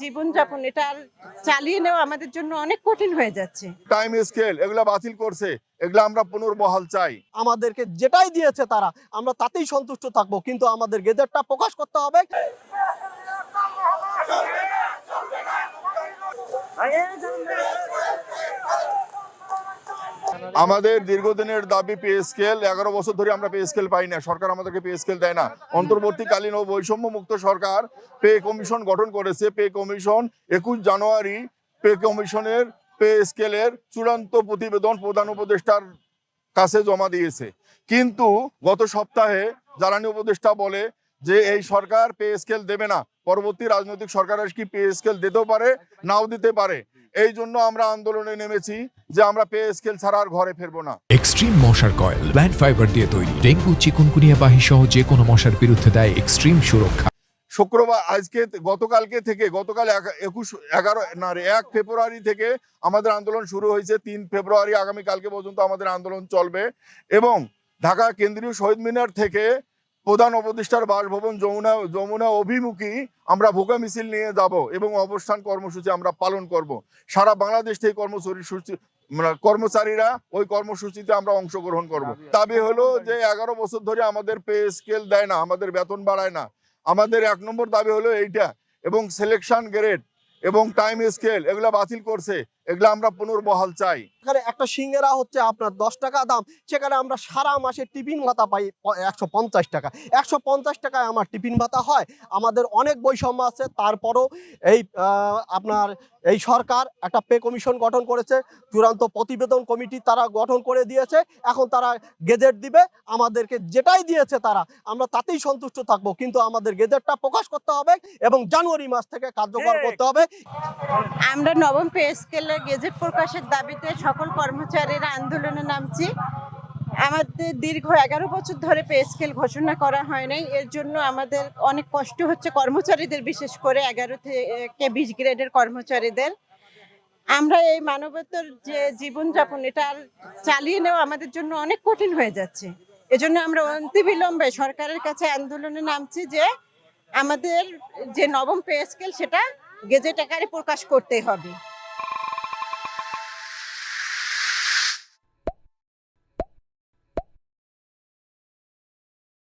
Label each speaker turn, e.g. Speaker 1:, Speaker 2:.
Speaker 1: জীবনযাপন এটা আর চালিয়ে নেওয়া আমাদের জন্য অনেক কঠিন হয়ে যাচ্ছে।
Speaker 2: টাইম স্কেল এগুলা বাতিল করছে, এগুলা আমরা পুনর্বহাল চাই।
Speaker 3: আমাদেরকে যেটাই দিয়েছে তারা আমরা তাতেই সন্তুষ্ট থাকবো, কিন্তু আমাদের গেজেটটা প্রকাশ করতে হবে।
Speaker 2: আমাদের দীর্ঘদিনের দাবি পে স্কেল। 11 বছর ধরে আমরা পে স্কেল পাই না, সরকার আমাদেরকে পে স্কেল দেয় না। অন্তর্বর্তীকালীন ও বৈষম্য মুক্ত সরকার পে কমিশন গঠন করেছে। পে কমিশন 21 জানুয়ারি পে কমিশনের পে স্কেলের চূড়ান্ত প্রতিবেদন প্রধান উপদেষ্টার কাছে জমা দিয়েছে। কিন্তু গত সপ্তাহে জ্বালানি উপদেষ্টা বলে যে এই সরকার পে স্কেল দেবে না। পরবর্তী রাজনৈতিক সরকারের কি পে স্কেল দিতেও পারে, নাও দিতে পারে। এই জন্য আমরা আন্দোলনে নেমেছি যে আমরা পে স্কেল ছাড়া আর ঘরে ফিরবো না।
Speaker 4: এক্সট্রিম মশার কয়েল প্ল্যান্ট ফাইবার দিয়ে তৈরি, ডেঙ্গু চিকুনগুনিয়া বাহি সহ যে কোনো মশার বিরুদ্ধে দেয় এক্সট্রিম সুরক্ষা।
Speaker 2: শুক্রবার গতকাল 1 ফেব্রুয়ারি থেকে আমাদের আন্দোলন শুরু হয়েছে। 3 ফেব্রুয়ারি আগামীকালকে পর্যন্ত আমাদের আন্দোলন চলবে এবং ঢাকা কেন্দ্রীয় শহীদ মিনার থেকে প্রধান উপদেষ্টার বাসভবন যমুনা অভিমুখী আমরা ভোগা মিছিল নিয়ে যাব এবং অবস্থান কর্মসূচি আমরা পালন করব। সারা বাংলাদেশ থেকে কর্মচারীরা ওই কর্মসূচিতে আমরা অংশগ্রহণ করব। দাবি হলো যে 11 বছর ধরে আমাদের পে স্কেল দেয় না, আমাদের বেতন বাড়ায় না। আমাদের 1 নম্বর দাবি হলো এইটা, এবং সিলেকশন গ্রেড এবং টাইম স্কেল এগুলা বাতিল করছে, এগুলা আমরা পুনর্বহাল চাই।
Speaker 3: এখানে একটা সিঙ্গারা হচ্ছে আপনার 10 টাকা দাম, সেখানে আমরা সারা মাসে টিফিন ভাতা পাই 150 টাকা। 150 টাকায় আমার টিফিন ভাতা হয়। আমাদের অনেক বৈষম্য আছে, তারপরও আপনার এই সরকার একটা পে কমিশন গঠন করেছে, চূড়ান্ত প্রতিবেদন কমিটি তারা গঠন করে দিয়েছে। এখন তারা গেজেট দিবে, আমাদেরকে যেটাই দিয়েছে তারা আমরা তাতেই সন্তুষ্ট থাকবো, কিন্তু আমাদের গেজেটটা প্রকাশ করতে হবে এবং জানুয়ারি মাস থেকে কার্যকর করতে হবে।
Speaker 1: আমরা নবম পে স্কেলের গেজেট প্রকাশের দাবিতে সকল কর্মচারীরা আন্দোলনে নামছি। আমাদের দীর্ঘ 11 বছর ধরে পে স্কেল ঘোষণা করা হয় নাই, এর জন্য আমাদের অনেক কষ্ট হচ্ছে কর্মচারীদের, বিশেষ করে 11 থেকে 20 গ্রেডের কর্মচারীদের। আমরা এই মানবতার যে জীবনযাপন এটা আর চালিয়ে নেওয়া আমাদের জন্য অনেক কঠিন হয়ে যাচ্ছে। এজন্য আমরা অনতিবিলম্বে সরকারের কাছে আন্দোলনে নামছি যে আমাদের যে নবম পে স্কেল সেটা গেজেট আকারে প্রকাশ করতে হবে।